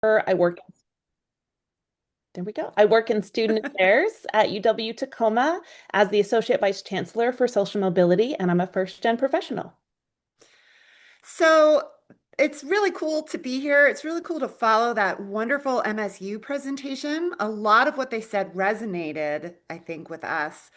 I work, there we go. I work in student affairs at UW Tacoma as the Associate Vice Chancellor for Social Mobility, and I'm a first-gen professional. So it's really cool to be here. It's really cool to follow that wonderful MSU presentation. A lot of what they said resonated, I think, with us.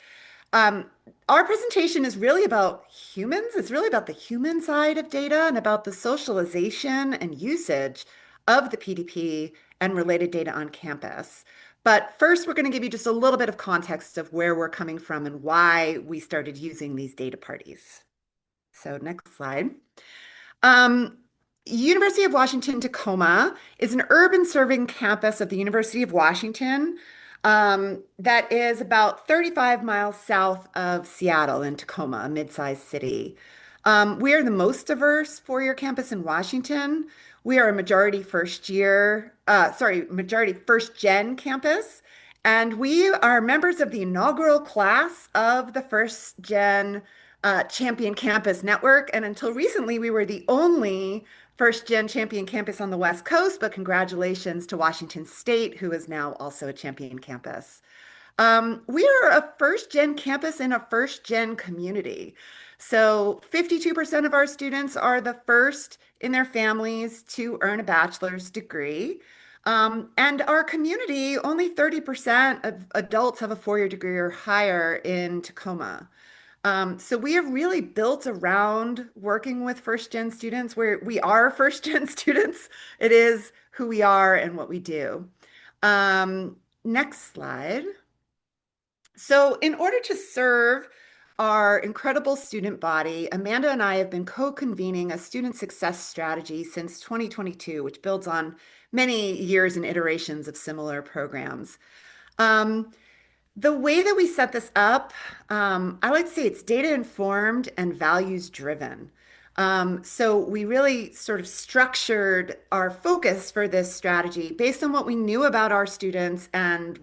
Um, our presentation is really about humans. It's really about the human side of data and about the socialization and usage of the PDP and related data on campus. But first, we're going to give you just a little bit of context of where we're coming from and why we started using these data parties. So next slide. Um, University of Washington Tacoma is an urban serving campus of the University of Washington that is about 35 miles south of Seattle in Tacoma, a mid-sized city. We are the most diverse four-year campus in Washington. We are a majority first gen campus. And we are members of the inaugural class of the First Gen Champion Campus Network. And until recently, we were the only First Gen Champion Campus on the West Coast. But congratulations to Washington State, who is now also a champion campus. We are a first gen campus in a first gen community. So 52% of our students are the first in their families to earn a bachelor's degree. And our community, only 30% of adults have a four-year degree or higher in Tacoma. So we have really built around working with first gen students where we are first gen students. It is who we are and what we do. Next slide. So, in order to serve our incredible student body, Amanda and I have been co-convening a student success strategy since 2022, which builds on many years and iterations of similar programs. Um, the way that we set this up, I like to say it's data informed and values driven. So we really sort of structured our focus for this strategy based on what we knew about our students and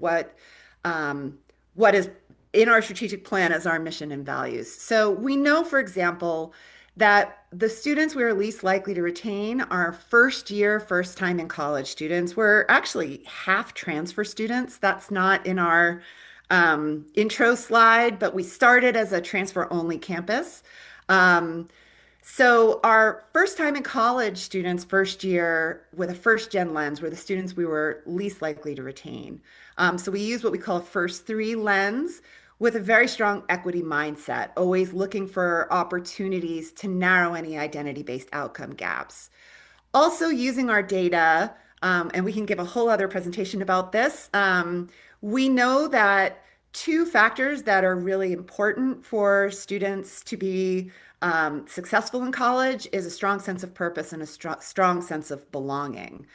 um, what is in our strategic plan as our mission and values. So we know, for example, that the students we are least likely to retain are first year, first time in college students. We're actually half transfer students. That's not in our intro slide, but we started as a transfer only campus. Um, so our first time in college students, first year with a first gen lens, were the students we were least likely to retain. So we use what we call a first three lens with a very strong equity mindset, always looking for opportunities to narrow any identity-based outcome gaps. Also using our data, and we can give a whole other presentation about this. We know that two factors that are really important for students to be successful in college is a strong sense of purpose and a strong sense of belonging.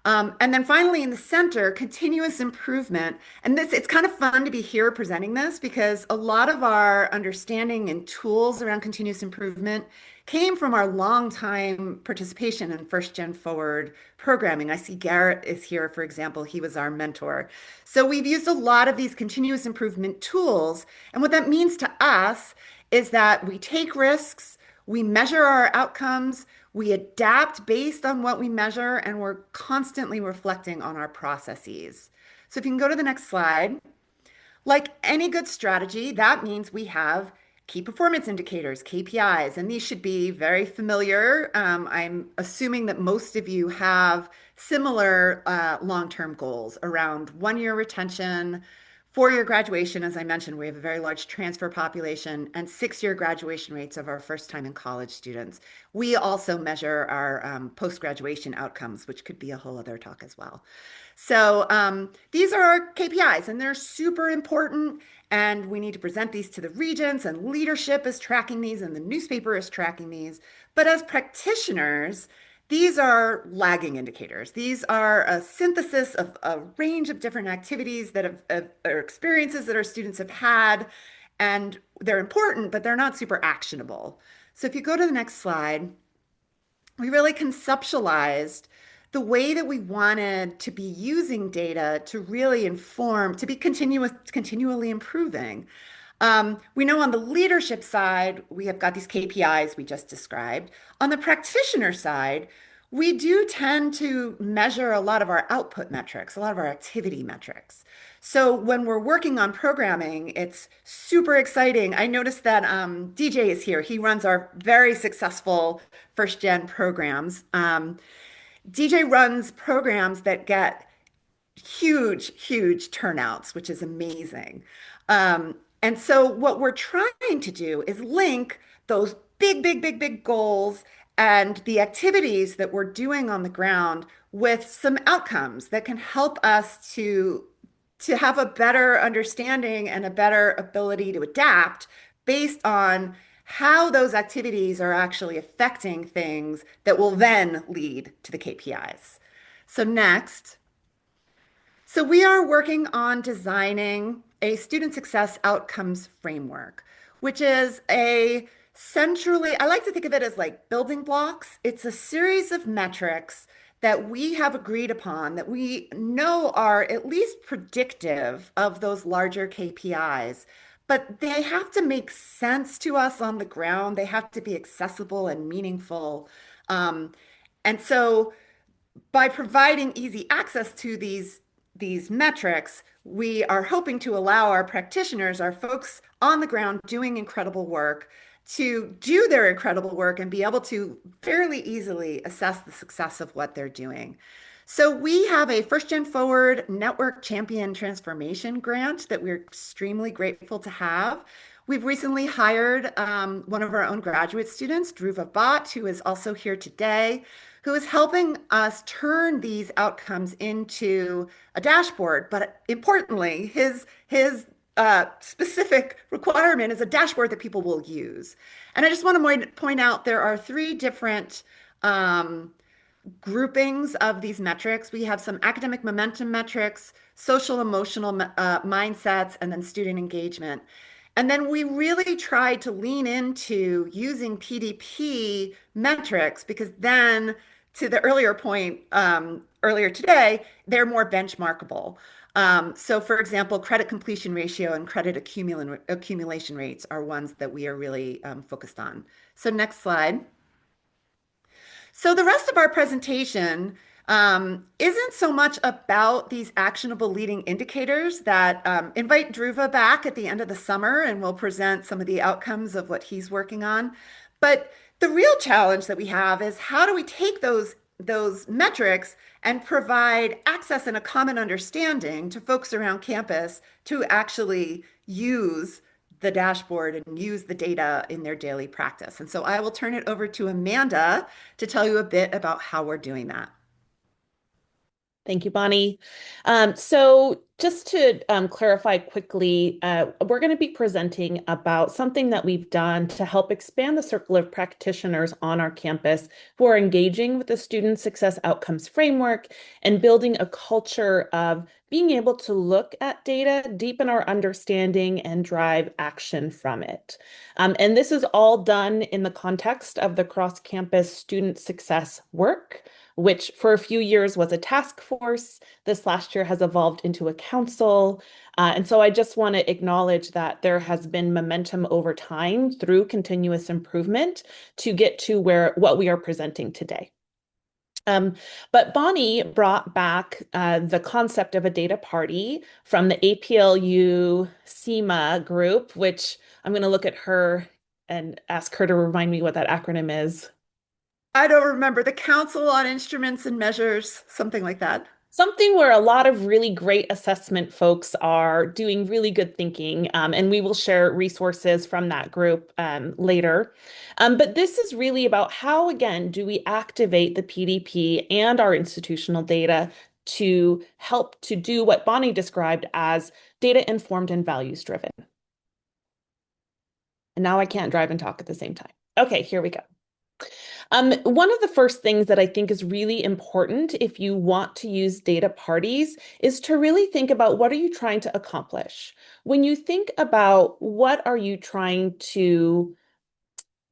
And then finally, in the center, continuous improvement. And it's kind of fun to be here presenting this because a lot of our understanding and tools around continuous improvement came from our long time participation in FirstGen Forward programming. I see Garrett is here, for example. He was our mentor. So we've used a lot of these continuous improvement tools. And what that means to us is that we take risks, we measure our outcomes, we adapt based on what we measure, and we're constantly reflecting on our processes. So if you can go to the next slide. Like any good strategy, that means we have key performance indicators, KPIs, and these should be very familiar. I'm assuming that most of you have similar long-term goals around one-year retention, four-year graduation. As I mentioned, we have a very large transfer population and six-year graduation rates of our first-time in college students. We also measure our post-graduation outcomes, which could be a whole other talk as well. So these are our KPIs, and they're super important. And we need to present these to the regents, and leadership is tracking these, and the newspaper is tracking these. But as practitioners, these are lagging indicators. These are a synthesis of a range of different activities that or experiences that our students have had, and they're important, but they're not super actionable. So if you go to the next slide, we really conceptualized the way that we wanted to be using data to really inform, to be continually improving. We know on the leadership side, we have got these KPIs we just described. On the practitioner side, We do tend to measure a lot of our output metrics, a lot of our activity metrics. So when we're working on programming, it's super exciting. I noticed that DJ is here. He runs our very successful first gen programs. DJ runs programs that get huge, huge turnouts, which is amazing. And so, what we're trying to do is link those big, big, big, big goals and the activities that we're doing on the ground with some outcomes that can help us to have a better understanding and a better ability to adapt based on how those activities are actually affecting things that will then lead to the KPIs. So next. So we are working on designing a student success outcomes framework, which is a centrally, I like to think of it as like building blocks. It's a series of metrics that we have agreed upon that we know are at least predictive of those larger KPIs, but they have to make sense to us on the ground. They have to be accessible and meaningful. Um, and so by providing easy access to these metrics, we are hoping to allow our practitioners, our folks on the ground doing incredible work, to do their incredible work and be able to fairly easily assess the success of what they're doing. So we have a FirstGen Forward Network Champion Transformation Grant that we're extremely grateful to have. We've recently hired one of our own graduate students, Dhruva Bhatt, who is also here today, who is helping us turn these outcomes into a dashboard. But importantly, his specific requirement is a dashboard that people will use. And I just want to point out there are three different groupings of these metrics. We have some academic momentum metrics, social emotional mindsets, and then student engagement. And then we really tried to lean into using PDP metrics because then, to the earlier point earlier today, they're more benchmarkable. So, for example, credit completion ratio and credit accumulation rates are ones that we are really focused on. So, next slide. So the rest of our presentation isn't so much about these actionable leading indicators that invite Dhruva back at the end of the summer and we'll present some of the outcomes of what he's working on. But the real challenge that we have is how do we take those metrics and provide access and a common understanding to folks around campus to actually use the dashboard and use the data in their daily practice. And so I will turn it over to Amanda to tell you a bit about how we're doing that. Thank you, Bonnie. So just to clarify quickly, we're going to be presenting about something that we've done to help expand the circle of practitioners on our campus who are engaging with the Student Success Outcomes Framework and building a culture of being able to look at data, deepen our understanding, and drive action from it. And this is all done in the context of the cross-campus student success work, which for a few years was a task force. This last year has evolved into a council. And so I just want to acknowledge that there has been momentum over time through continuous improvement to get to what we are presenting today. But Bonnie brought back the concept of a data party from the APLU SEMA group, which I'm going to look at her and ask her to remind me what that acronym is. I don't remember the Council on Instruments and Measures, something like that. Something where a lot of really great assessment folks are doing really good thinking, and we will share resources from that group later. But this is really about how, again, do we activate the PDP and our institutional data to help to do what Bonnie described as data informed and values driven. And now I can't drive and talk at the same time. Okay, here we go. One of the first things that I think is really important if you want to use data parties is to really think about what are you trying to accomplish. When you think about what are you trying to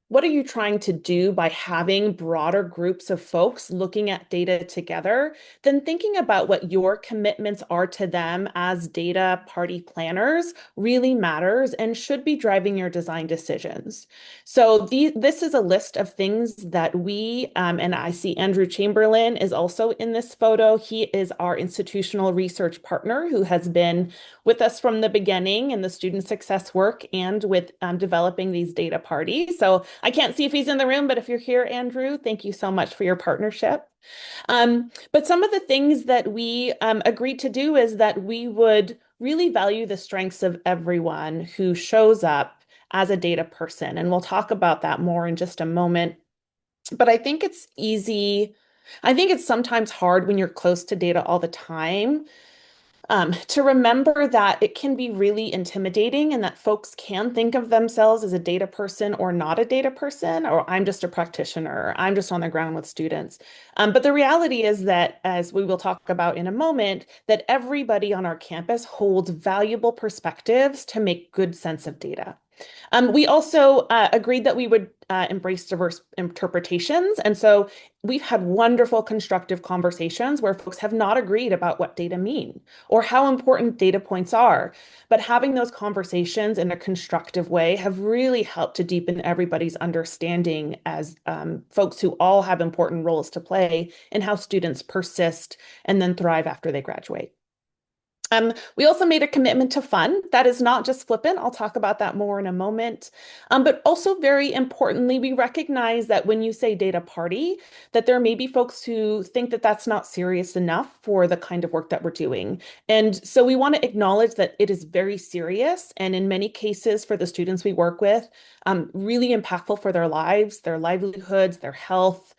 what are you trying to do by having broader groups of folks looking at data together, then thinking about what your commitments are to them as data party planners really matters and should be driving your design decisions. So this is a list of things that and I see Andrew Chamberlain is also in this photo. He is our institutional research partner who has been with us from the beginning in the student success work and with developing these data parties. So I can't see if he's in the room, but if you're here, Andrew, thank you so much for your partnership. But some of the things that we agreed to do is that we would really value the strengths of everyone who shows up as a data person. And we'll talk about that more in just a moment. But I think it's easy. I think it's sometimes hard when you're close to data all the time to remember that it can be really intimidating and that folks can think of themselves as a data person or not a data person, or I'm just a practitioner, or I'm just on the ground with students. But the reality is that, as we will talk about in a moment, that everybody on our campus holds valuable perspectives to make good sense of data. We also agreed that we would embrace diverse interpretations. And so we've had wonderful constructive conversations where folks have not agreed about what data mean or how important data points are. But having those conversations in a constructive way have really helped to deepen everybody's understanding as folks who all have important roles to play in how students persist and then thrive after they graduate. We also made a commitment to fun. That is not just flippant. I'll talk about that more in a moment. But also very importantly, we recognize that when you say data party, that there may be folks who think that that's not serious enough for the kind of work that we're doing. And so we want to acknowledge that it is very serious and in many cases for the students we work with, really impactful for their lives, their livelihoods, their health,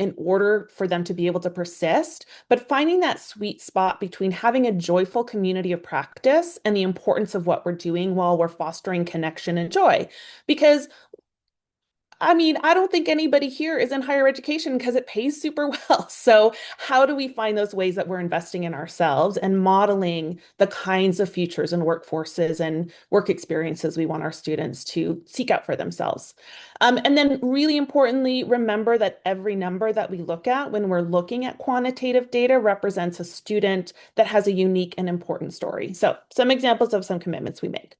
in order for them to be able to persist, but finding that sweet spot between having a joyful community of practice and the importance of what we're doing while we're fostering connection and joy. Because I mean, I don't think anybody here is in higher education because it pays super well. So, how do we find those ways that we're investing in ourselves and modeling the kinds of futures and workforces and work experiences we want our students to seek out for themselves? And then, really importantly, remember that every number that we look at when we're looking at quantitative data represents a student that has a unique and important story. So, some examples of some commitments we make.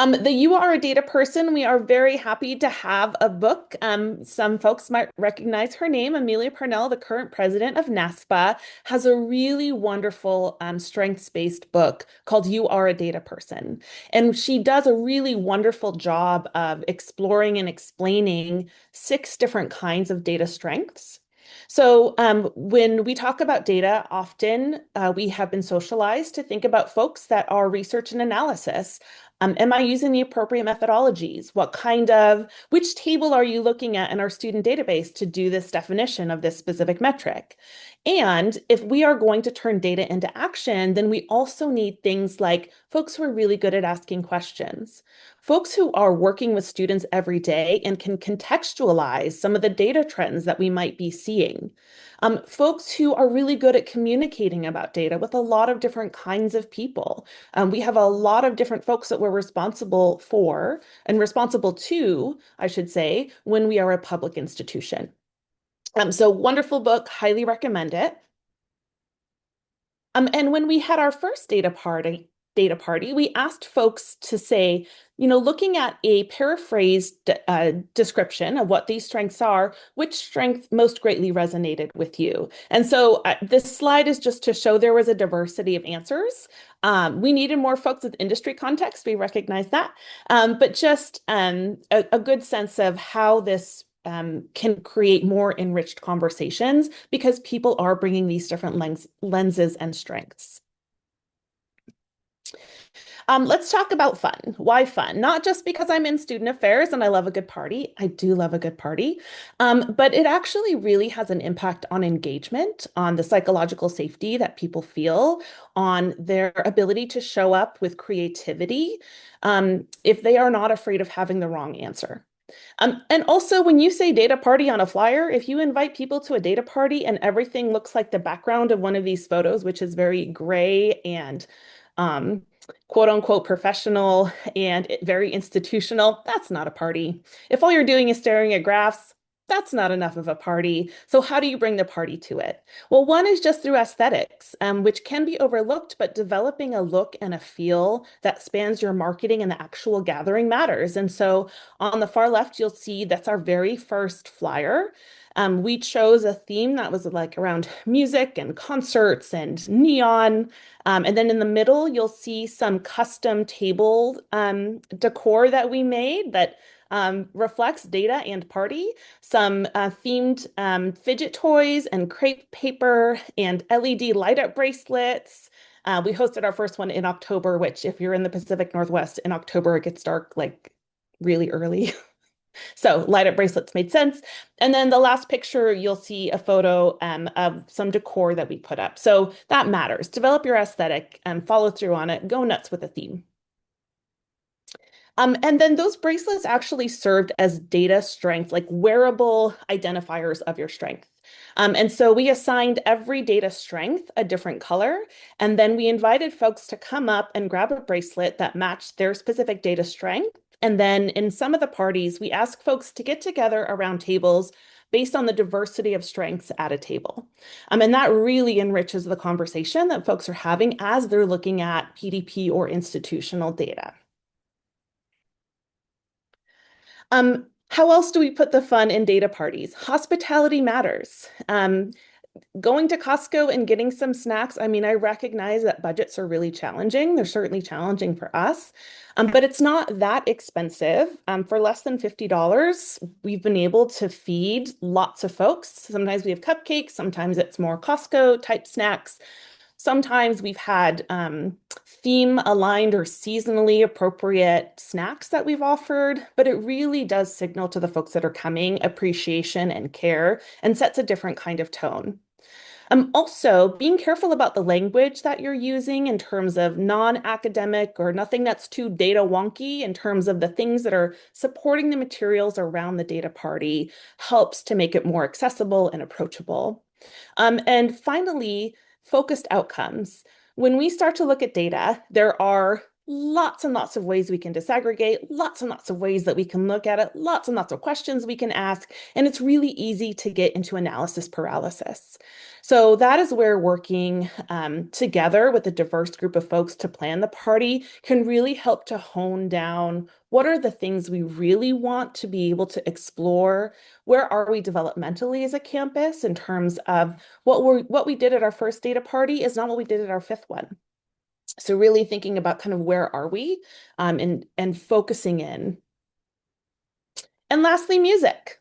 The You Are a Data Person, we are very happy to have a book. Some folks might recognize her name. Amelia Parnell, the current president of NASPA, has a really wonderful strengths-based book called You Are a Data Person. And she does a really wonderful job of exploring and explaining 6 different kinds of data strengths. So when we talk about data, often we have been socialized to think about folks that are research and analysis. Am I using the appropriate methodologies? Which table are you looking at in our student database to do this definition of this specific metric? And if we are going to turn data into action, then we also need things like folks who are really good at asking questions, folks who are working with students every day and can contextualize some of the data trends that we might be seeing. Folks who are really good at communicating about data with a lot of different kinds of people. We have a lot of different folks that we're responsible for and responsible to, I should say, when we are a public institution. So wonderful book, highly recommend it. And when we had our first data party, we asked folks to say, looking at a paraphrased description of what these strengths are, which strength most greatly resonated with you? And so this slide is just to show there was a diversity of answers. We needed more folks with industry context. We recognize that, but just a good sense of how this can create more enriched conversations because people are bringing these different lenses and strengths. Let's talk about fun. Why fun? Not just because I'm in student affairs and I love a good party. I do love a good party. But it actually really has an impact on engagement, on the psychological safety that people feel, on their ability to show up with creativity, if they are not afraid of having the wrong answer. And also, when you say data party on a flyer, if you invite people to a data party and everything looks like the background of one of these photos, which is very gray and quote unquote professional and very institutional, that's not a party. If all you're doing is staring at graphs, that's not enough of a party. So, how do you bring the party to it? Well, one is just through aesthetics, which can be overlooked, but developing a look and a feel that spans your marketing and the actual gathering matters. And so, on the far left, you'll see that's our very first flyer. We chose a theme that was like around music and concerts and neon. And then in the middle, you'll see some custom table decor that we made that reflects data and party, some themed fidget toys and crepe paper and LED light up bracelets. We hosted our first one in October, which, if you're in the Pacific Northwest in October, it gets dark like really early. So light up bracelets made sense. And then the last picture, you'll see a photo of some decor that we put up. So that matters. Develop your aesthetic and follow through on it. Go nuts with a theme. And then those bracelets actually served as data strength, like wearable identifiers of your strength. And so we assigned every data strength a different color. And then we invited folks to come up and grab a bracelet that matched their specific data strength. And then in some of the parties, we ask folks to get together around tables based on the diversity of strengths at a table. And that really enriches the conversation that folks are having as they're looking at PDP or institutional data. How else do we put the fun in data parties? Hospitality matters. Going to Costco and getting some snacks, I mean, I recognize that budgets are really challenging. They're certainly challenging for us, but it's not that expensive. For less than $50, we've been able to feed lots of folks. Sometimes we have cupcakes, sometimes it's more Costco type snacks. Sometimes we've had theme aligned or seasonally appropriate snacks that we've offered, but it really does signal to the folks that are coming appreciation and care and sets a different kind of tone. Also, being careful about the language that you're using in terms of non-academic or nothing that's too data wonky in terms of the things that are supporting the materials around the data party helps to make it more accessible and approachable. And finally, focused outcomes. When we start to look at data, there are lots and lots of ways we can disaggregate, lots and lots of ways that we can look at it, lots and lots of questions we can ask, and it's really easy to get into analysis paralysis. So that is where working together with a diverse group of folks to plan the party can really help to hone down what are the things we really want to be able to explore. Where are we developmentally as a campus in terms of what we did at our first data party is not what we did at our fifth one. So really thinking about kind of where are we and focusing in. And lastly, music.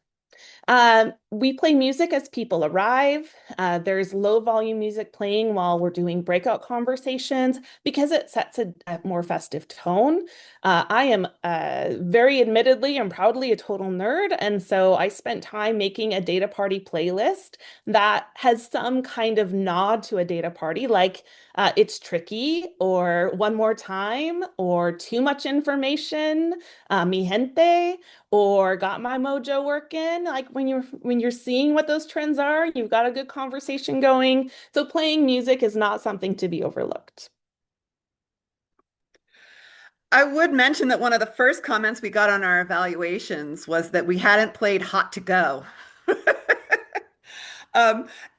We play music as people arrive. There's low volume music playing while we're doing breakout conversations because it sets a more festive tone. I am very admittedly and proudly a total nerd. And so I spent time making a data party playlist that has some kind of nod to a data party, like It's Tricky or One More Time or Too Much Information, Mi Gente or Got My Mojo Working. Like when you're seeing what those trends are, you've got a good conversation going. So playing music is not something to be overlooked. I would mention that one of the first comments we got on our evaluations was that we hadn't played Hot to Go.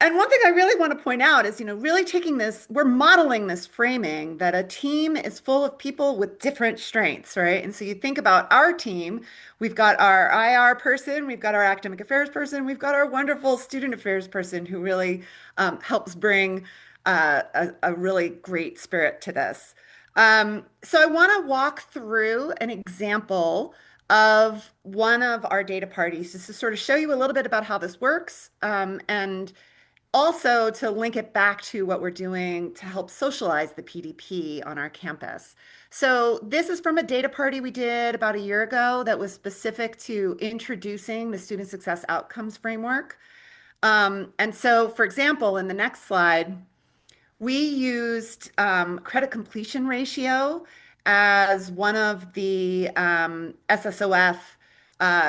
And one thing I really want to point out is, really taking this, we're modeling this framing that a team is full of people with different strengths, right? And so you think about our team, we've got our IR person, we've got our academic affairs person, we've got our wonderful student affairs person who really helps bring a really great spirit to this. So I want to walk through an example of one of our data parties just to sort of show you a little bit about how this works, and also to link it back to what we're doing to help socialize the PDP on our campus. So this is from a data party we did about a year ago that was specific to introducing the Student Success Outcomes Framework. And so, for example, in the next slide, we used credit completion ratio as one of the SSOF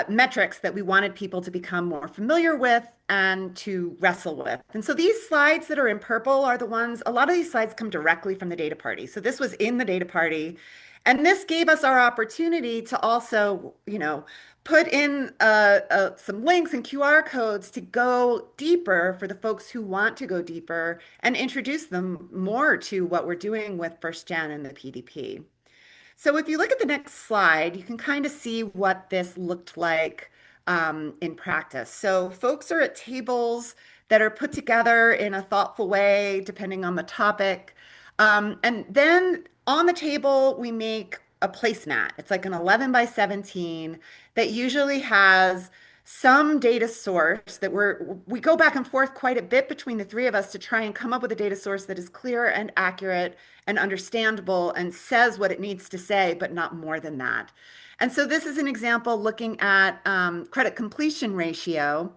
metrics that we wanted people to become more familiar with and to wrestle with. And so these slides that are in purple are the ones, a lot of these slides come directly from the data party. So this was in the data party. And this gave us our opportunity to also, put in some links and QR codes to go deeper for the folks who want to go deeper and introduce them more to what we're doing with FirstGen and the PDP. So if you look at the next slide, you can kind of see what this looked like in practice. So folks are at tables that are put together in a thoughtful way, depending on the topic. And then on the table, we make a placemat. It's like an 11 by 17 that usually has some data source that we go back and forth quite a bit between the three of us to try and come up with a data source that is clear and accurate and understandable and says what it needs to say, but not more than that. And so this is an example looking at credit completion ratio.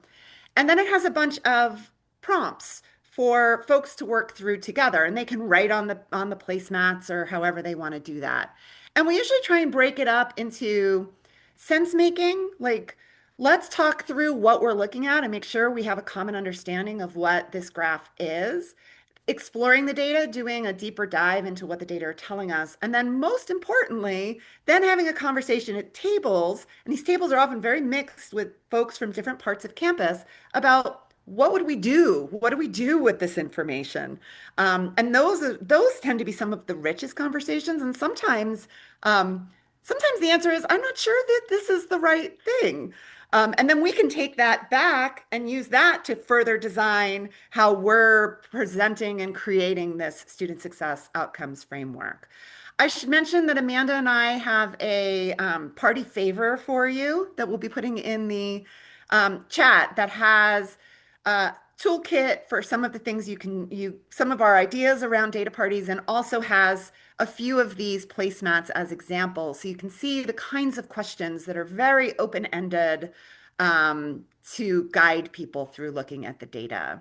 And then it has a bunch of prompts for folks to work through together, and they can write on the placemats or however they want to do that. And we usually try and break it up into sense making, like let's talk through what we're looking at and make sure we have a common understanding of what this graph is, exploring the data, doing a deeper dive into what the data are telling us, and then most importantly, then having a conversation at tables, and these tables are often very mixed with folks from different parts of campus about what would we do? What do we do with this information? And those tend to be some of the richest conversations, and sometimes the answer is, I'm not sure that this is the right thing. And then we can take that back and use that to further design how we're presenting and creating this student success outcomes framework. I should mention that Amanda and I have a party favor for you that we'll be putting in the chat that has a toolkit for some of the things some of our ideas around data parties, and also has a few of these placemats as examples. So you can see the kinds of questions that are very open-ended to guide people through looking at the data.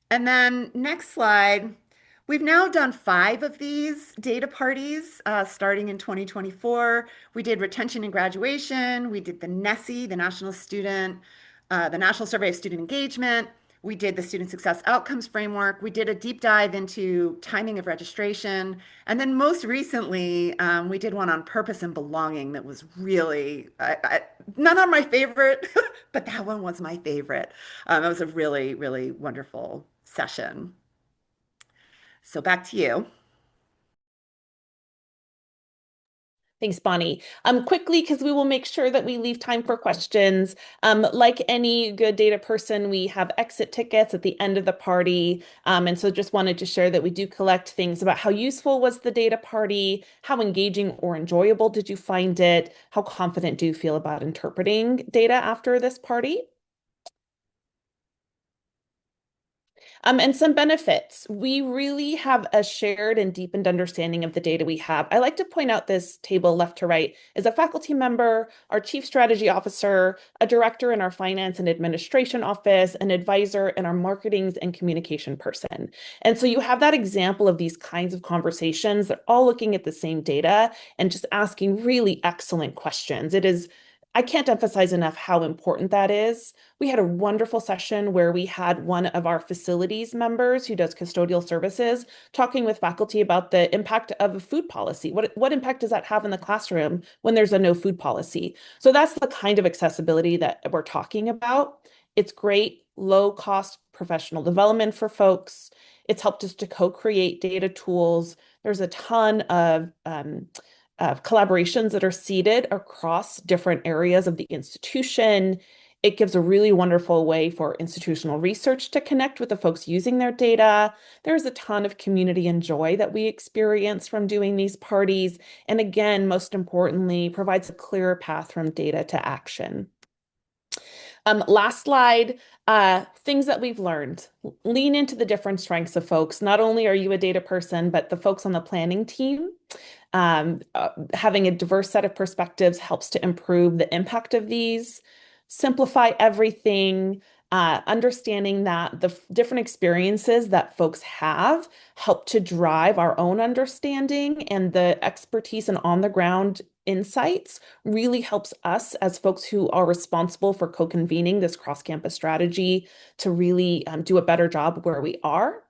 And then next slide. We've now done 5 of these data parties starting in 2024. We did retention and graduation. We did the NSSE, the National Survey of Student Engagement. We did the Student Success Outcomes Framework. We did a deep dive into timing of registration. And then most recently, we did one on purpose and belonging that was really, none of my favorite, but that one was my favorite. It was a really, really wonderful session. So back to you. Thanks, Bonnie. Quickly, because we will make sure that we leave time for questions. Like any good data person, we have exit tickets at the end of the party. And so just wanted to share that we do collect things about how useful was the data party, how engaging or enjoyable did you find it, how confident do you feel about interpreting data after this party? And some benefits. We really have a shared and deepened understanding of the data we have. I like to point out this table left to right is a faculty member, our chief strategy officer, a director in our finance and administration office, an advisor, and our marketings and communication person. And so you have that example of these kinds of conversations. They're all looking at the same data and just asking really excellent questions. I can't emphasize enough how important that is. We had a wonderful session where we had one of our facilities members who does custodial services talking with faculty about the impact of a food policy. What impact does that have in the classroom when there's a no food policy? So that's the kind of accessibility that we're talking about. It's great, low cost professional development for folks. It's helped us to co-create data tools. There's a ton of collaborations that are seeded across different areas of the institution. It gives a really wonderful way for institutional research to connect with the folks using their data. There's a ton of community and joy that we experience from doing these parties. And again, most importantly, provides a clearer path from data to action. Last slide, things that we've learned. Lean into the different strengths of folks. Not only are you a data person, but the folks on the planning team. Having a diverse set of perspectives helps to improve the impact of these. Simplify everything. Understanding that the different experiences that folks have help to drive our own understanding and the expertise and on the ground insights really helps us as folks who are responsible for co-convening this cross-campus strategy to really do a better job where we are.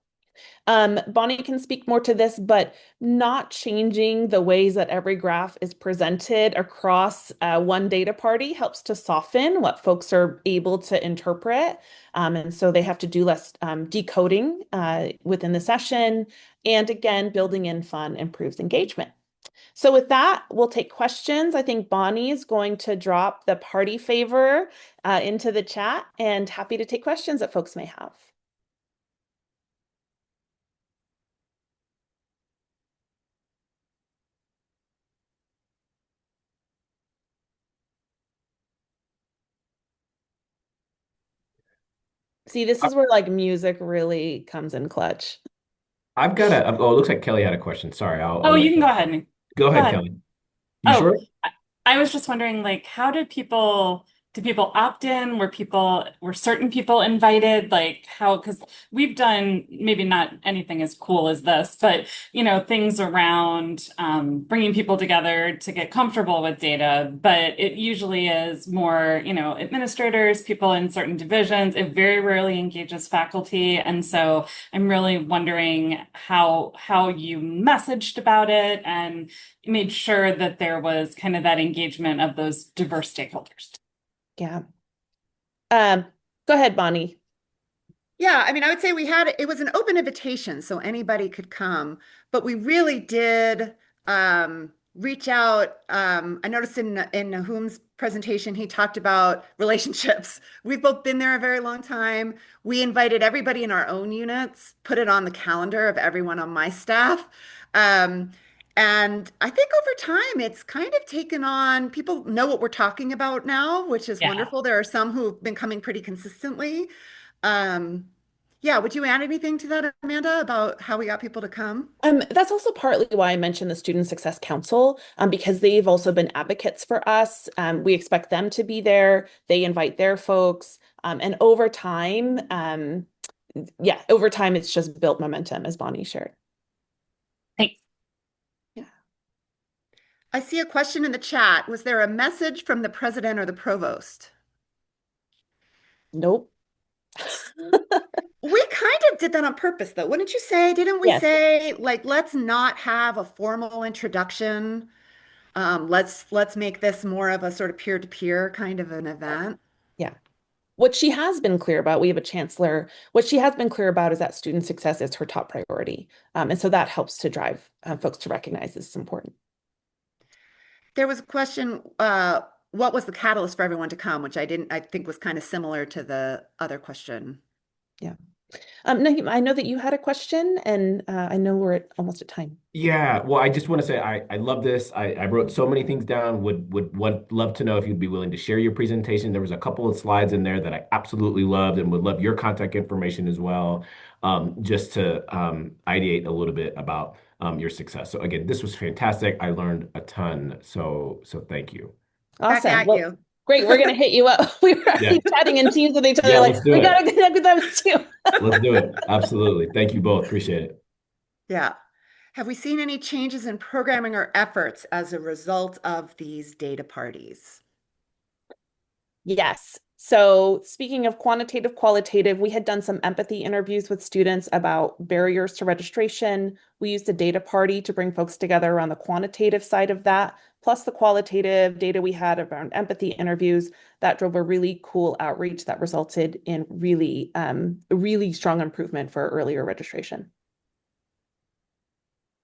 Bonnie can speak more to this, but not changing the ways that every graph is presented across one data party helps to soften what folks are able to interpret. And so they have to do less decoding within the session. And again, building in fun improves engagement. So with that, we'll take questions. I think Bonnie is going to drop the party favor into the chat, and happy to take questions that folks may have. See, this is where like music really comes in clutch. I've got a, oh, it looks like Kelly had a question. Sorry, I'll Oh, you let can go you. ahead. Go Go ahead, ahead. Kelly. You Oh, sure? I was just wondering, like, how did people opt in? Were certain people invited? Like, how, because we've done maybe not anything as cool as this, but, things around bringing people together to get comfortable with data. But it usually is more, administrators, people in certain divisions. It very rarely engages faculty. And so I'm really wondering how you messaged about it and made sure that there was kind of that engagement of those diverse stakeholders. Yeah. Um, Go ahead, Bonnie. Yeah, I mean, I would say it was an open invitation, so anybody could come, but we really did reach out. I noticed in Nahum's presentation, he talked about relationships. We've both been there a very long time. We invited everybody in our own units, put it on the calendar of everyone on my staff. Um, and I think over time, it's kind of taken on, people know what we're talking about now, which is Yeah. wonderful. There are some who've been coming pretty consistently. Um, yeah, would you add anything to that, Amanda, about how we got people to come? That's also partly why I mentioned the Student Success Council, because they've also been advocates for us. We expect them to be there. They invite their folks. And over time, it's just built momentum, as Bonnie shared. Thanks. Yeah. I see a question in the chat. Was there a message from the president or the provost? Nope. We kind of did that on purpose, though, wouldn't you say? Didn't we Yes. say, like, let's not have a formal introduction? Let's make this more of a sort of peer-to-peer kind of an event. Yeah. What she has been clear about, we have a chancellor, what she has been clear about is that student success is her top priority. And so that helps to drive folks to recognize this is important. There was a question, what was the catalyst for everyone to come, which I think was kind of similar to the other question. Yeah. Naheem, I know that you had a question, and I know we're almost at time. Yeah, well, I just want to say I love this. I wrote so many things down. Would love to know if you'd be willing to share your presentation. There was a couple of slides in there that I absolutely loved and would love your contact information as well, just to ideate a little bit about your success. So again, this was fantastic. I learned a ton. So thank you. Back Awesome. at Well, you. great. We're gonna hit you up. We were Yeah, already chatting in teams with each other, yeah, like let's do we it. gotta connect with them too. Let's do it. Absolutely. Thank you both. Appreciate it. Yeah. Have we seen any changes in programming or efforts as a result of these data parties? Yes. So speaking of quantitative, qualitative, we had done some empathy interviews with students about barriers to registration. We used a data party to bring folks together around the quantitative side of that, plus the qualitative data we had around empathy interviews. That drove a really cool outreach that resulted in really strong improvement for earlier registration.